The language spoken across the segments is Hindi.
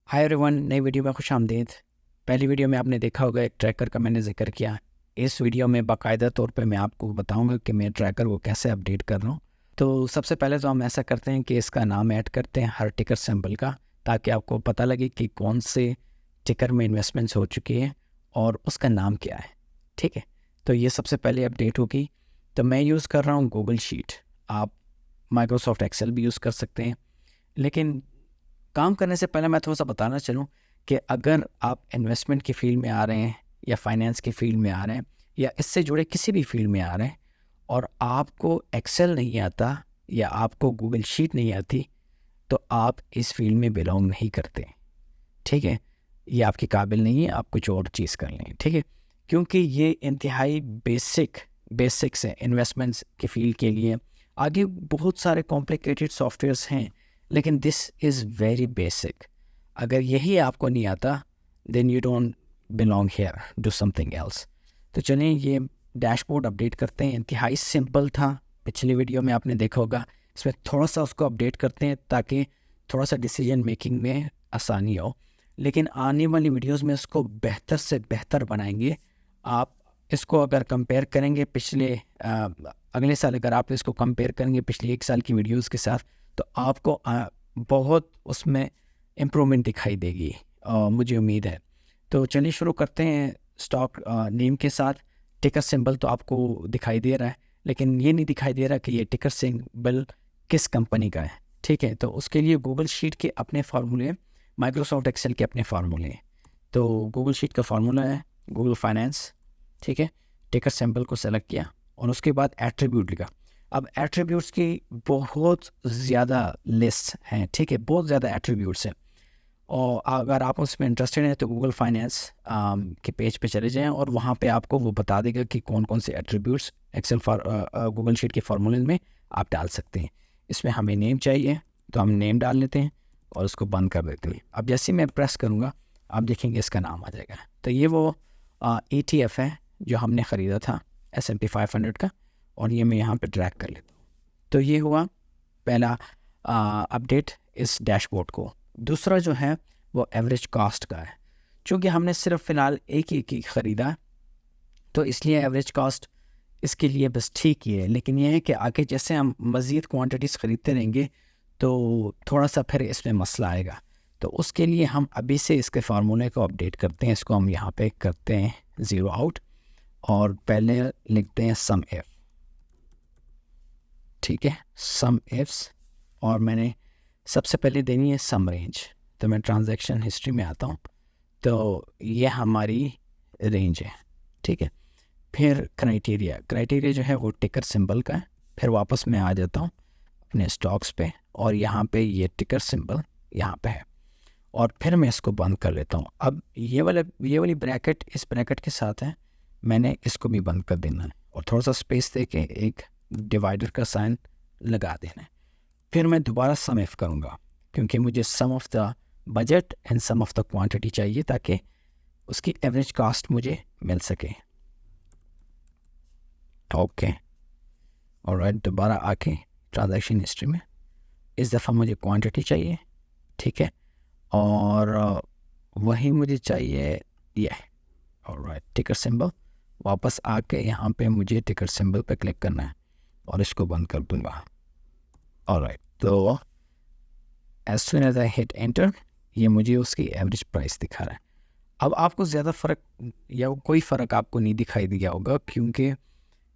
हाय एवरीवन, नई वीडियो में खुश आमदीद। पहली वीडियो में आपने देखा होगा एक ट्रैकर का मैंने जिक्र किया। इस वीडियो में बाकायदा तौर पे मैं आपको बताऊंगा कि मैं ट्रैकर को कैसे अपडेट कर रहा हूँ। तो सबसे पहले तो हम ऐसा करते हैं कि इसका नाम ऐड करते हैं हर टिकर सिंबल का, ताकि आपको पता लगे कि कौन से टिकर में इन्वेस्टमेंट्स हो चुकी है और उसका नाम क्या है। ठीक है, तो ये सबसे पहले अपडेट होगी। तो मैं यूज़ कर रहा हूँ गूगल शीट। आप माइक्रोसॉफ्ट एक्सेल भी यूज़ कर सकते हैं, लेकिन काम करने से पहले मैं थोड़ा सा बताना चलूँ कि अगर आप इन्वेस्टमेंट की फील्ड में आ रहे हैं या फाइनेंस की फील्ड में आ रहे हैं या इससे जुड़े किसी भी फील्ड में आ रहे हैं और आपको एक्सेल नहीं आता या आपको गूगल शीट नहीं आती, तो आप इस फील्ड में बिलोंग नहीं करते। ठीक है, ये आपके काबिल नहीं है, आप कुछ और चीज़ कर लें। ठीक है, क्योंकि ये इंतहाई बेसिक्स है इन्वेस्टमेंट्स की फील्ड के लिए। आगे बहुत सारे कॉम्प्लिकेटेड सॉफ्टवेयर्स हैं, लेकिन दिस इज़ वेरी बेसिक। अगर यही आपको नहीं आता then you don't belong here, do something else. तो चलिए ये डैशबोर्ड अपडेट करते हैं। इंतहाई सिंपल था, पिछली वीडियो में आपने देखा होगा। इसमें थोड़ा सा उसको अपडेट करते हैं ताकि थोड़ा सा डिसीजन मेकिंग में आसानी हो, लेकिन आने वाली वीडियोस में इसको बेहतर से बेहतर बनाएंगे। आप इसको अगर कंपेयर करेंगे अगले साल अगर आप इसको कंपेयर करेंगे पिछले एक साल की वीडियोस के साथ, तो आपको बहुत उसमें इम्प्रूवमेंट दिखाई देगी, मुझे उम्मीद है। तो चलिए शुरू करते हैं स्टॉक नेम के साथ। टिकर सिंबल तो आपको दिखाई दे रहा है, लेकिन ये नहीं दिखाई दे रहा कि ये टिकर सिंबल किस कंपनी का है। ठीक है, तो उसके लिए गूगल शीट के अपने फार्मूले, माइक्रोसॉफ्ट एक्सेल के अपने फार्मूले हैं। तो गूगल शीट का फार्मूला है गूगल फाइनेंस। ठीक है, टिकर सिंबल को सेलेक्ट किया और उसके बाद एट्रीब्यूट लिखा। अब एट्रीब्यूट्स की बहुत ज़्यादा लिस्ट हैं। ठीक है, बहुत ज़्यादा एट्रीब्यूट्स हैं, और अगर आप उसमें इंटरेस्टेड हैं तो गूगल फाइनेंस के पेज पे चले जाएं और वहाँ पे आपको वो बता देगा कि कौन कौन से एट्रीब्यूट्स गूगल शीट के फार्मूले में आप डाल सकते हैं। इसमें हमें नेम चाहिए तो हम नेम डाल लेते हैं और उसको बंद कर देते हैं। अब जैसे मैं प्रेस करूँगा आप देखेंगे इसका नाम आ जाएगा। तो ये वो ETF है जो हमने ख़रीदा था S&P 500 का, और ये मैं यहाँ पे ड्रैग कर लेता हूँ। तो ये हुआ पहला अपडेट इस डैशबोर्ड को। दूसरा जो है वो एवरेज कॉस्ट का है। चूँकि हमने सिर्फ फ़िलहाल एक ही ख़रीदा, तो इसलिए एवरेज कॉस्ट इसके लिए बस ठीक ही है। लेकिन यह है कि आगे जैसे हम मज़ीद क्वांटिटीज़ ख़रीदते रहेंगे तो थोड़ा सा फिर इसमें मसला आएगा। तो उसके लिए हम अभी से इसके फार्मूले को अपडेट करते हैं। इसको हम यहाँ पे करते हैं 0 आउट और पहले लिखते हैं सम एफ। ठीक है, सम एफ्स, और मैंने सबसे पहले देनी है सम रेंज। तो मैं ट्रांजैक्शन हिस्ट्री में आता हूँ, तो ये हमारी रेंज है। ठीक है, फिर क्राइटेरिया जो है वो टिकर सिंबल का है। फिर वापस मैं आ जाता हूँ अपने स्टॉक्स पे, और यहाँ पे ये टिकर सिंबल यहाँ पे है, और फिर मैं इसको बंद कर लेता हूँ। अब ये वाली ब्रैकेट इस ब्रैकेट के साथ है, मैंने इसको भी बंद कर देना है और थोड़ा सा स्पेस दे के एक डिवाइडर का साइन लगा देना है। फिर मैं दोबारा सम एफ करूँगा, क्योंकि मुझे some of the budget and some of the quantity चाहिए ताकि उसकी एवरेज कॉस्ट मुझे मिल सके। ओके, ऑलराइट, दोबारा आके ट्रांजैक्शन हिस्ट्री में इस दफ़ा मुझे क्वांटिटी चाहिए। ठीक है, और वही मुझे चाहिए ये। ऑलराइट, टिकर सिंबल, वापस आके यहाँ पे मुझे टिकर सिंबल पे क्लिक करना है और इसको बंद कर दूँगा। ऑलराइट, तो as soon as I hit enter ये मुझे उसकी एवरेज प्राइस दिखा रहा है। अब आपको ज़्यादा फ़र्क या कोई फ़र्क आपको नहीं दिखाई दिया होगा, क्योंकि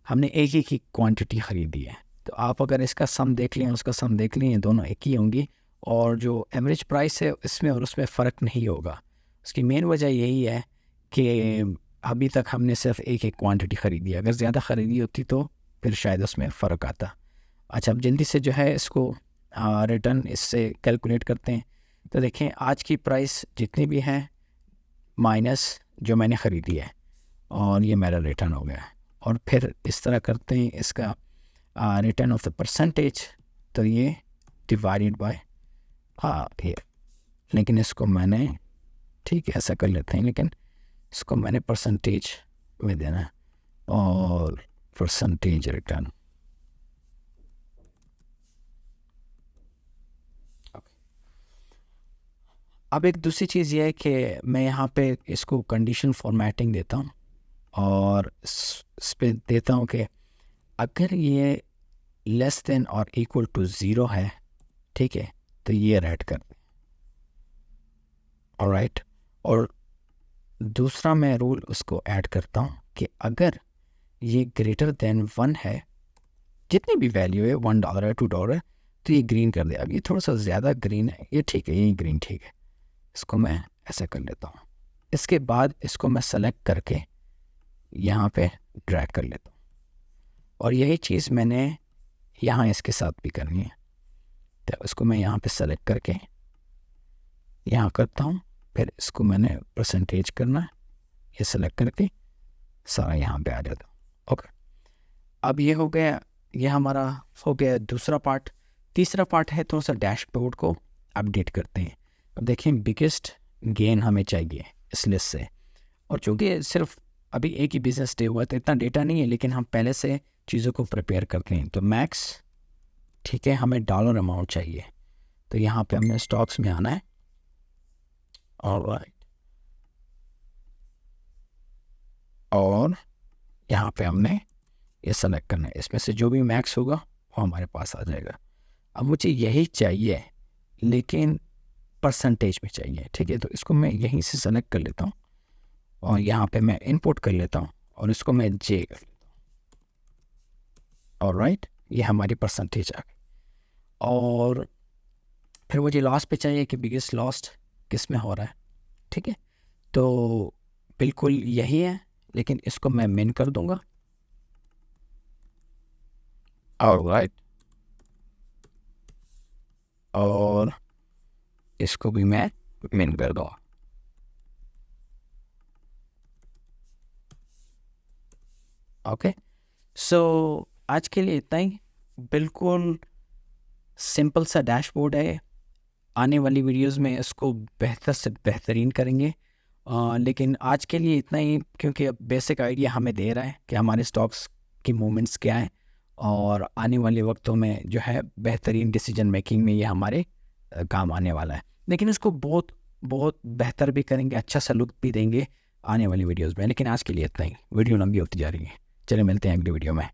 हमने एक ही क्वांटिटी ख़रीदी है। तो आप अगर इसका सम देख लें उसका सम देख लें, दोनों एक ही होंगी, और जो एवरेज प्राइस है इसमें और उसमें फ़र्क नहीं होगा। उसकी मेन वजह यही है कि अभी तक हमने सिर्फ एक क्वांटिटी ख़रीदी है। अगर ज़्यादा ख़रीदी होती तो फिर शायद उसमें फ़र्क आता। अच्छा, अब जल्दी से जो है इसको रिटर्न इससे कैलकुलेट करते हैं। तो देखें आज की प्राइस जितनी भी है माइनस जो मैंने ख़रीदी है, और ये मेरा रिटर्न हो गया। और फिर इस तरह करते हैं इसका रिटर्न ऑफ द परसेंटेज, तो ये डिवाइडेड बाय ये, लेकिन इसको मैंने, ठीक है ऐसा कर लेते हैं, लेकिन इसको मैंने परसेंटेज में देना है और परसेंटेज रिटर्न। अब एक दूसरी चीज़ ये है कि मैं यहाँ पे इसको कंडीशन फॉर्मेटिंग देता हूँ और इस पे देता हूँ कि अगर ये लेस देन और इक्वल टू 0 है, ठीक है, तो ये रेड कर दें। ऑलराइट, और दूसरा मैं रूल उसको ऐड करता हूँ कि अगर ये ग्रेटर देन 1 है, जितनी भी वैल्यू है, $1 है, $2 है, तो ये ग्रीन कर दे। अब ये थोड़ा सा ज़्यादा ग्रीन है, ये ठीक है, ये ग्रीन ठीक है, इसको मैं ऐसा कर लेता हूँ। इसके बाद इसको मैं सेलेक्ट करके यहाँ पे ड्रैग कर लेता हूँ, और यही चीज़ मैंने यहाँ इसके साथ भी करनी है। तो इसको मैं यहाँ पे सेलेक्ट करके यहाँ करता हूँ, फिर इसको मैंने परसेंटेज करना है, ये सेलेक्ट करके सारा यहाँ पे आ जाता हूँ। ओके, अब ये हो गया, ये हमारा हो गया दूसरा पार्ट। तीसरा पार्ट है थोड़ा सा डैशबोर्ड को अपडेट करते हैं। अब देखें, बिगेस्ट गेन हमें चाहिए इस लिस्ट से, और चूँकि सिर्फ अभी एक ही बिजनेस डे हुआ तो इतना डेटा नहीं है, लेकिन हम पहले से चीज़ों को प्रिपेयर करते हैं। तो मैक्स, ठीक है, हमें डॉलर अमाउंट चाहिए, तो यहाँ पे हमने स्टॉक्स में आना है। ऑलराइट, और यहाँ पे हमने ये सेलेक्ट करना है, इसमें से जो भी मैक्स होगा वो हमारे पास आ जाएगा। अब मुझे यही चाहिए, लेकिन परसेंटेज में चाहिए, ठीक है, तो इसको मैं यहीं से सेलेक्ट कर लेता हूँ और यहाँ पे मैं इनपुट कर लेता हूँ और इसको मैं जे कर लेता हूँ। ऑलराइट, ये हमारी परसेंटेज आ गई। और फिर मुझे लास्ट पे चाहिए कि बिगेस्ट लॉस्ट किस में हो रहा है, ठीक है, तो बिल्कुल यही है, लेकिन इसको मैं मिन कर दूंगा। ऑलराइट, और इसको भी मैं मिन कर दूंगा। ओके, सो आज के लिए इतना ही। बिल्कुल सिंपल सा डैशबोर्ड है, आने वाली वीडियोस में इसको बेहतर से बेहतरीन करेंगे। लेकिन आज के लिए इतना ही, क्योंकि अब बेसिक आइडिया हमें दे रहा है कि हमारे स्टॉक्स की मूवमेंट्स क्या हैं, और आने वाले वक्तों में जो है बेहतरीन डिसीजन मेकिंग में ये हमारे काम आने वाला है। लेकिन इसको बहुत बहुत बेहतर भी करेंगे, अच्छा सा लुक भी देंगे आने वाली वीडियोस में। लेकिन आज के लिए इतना ही, वीडियो लंबी होती जा रही है। चलिए मिलते हैं अगली वीडियो में।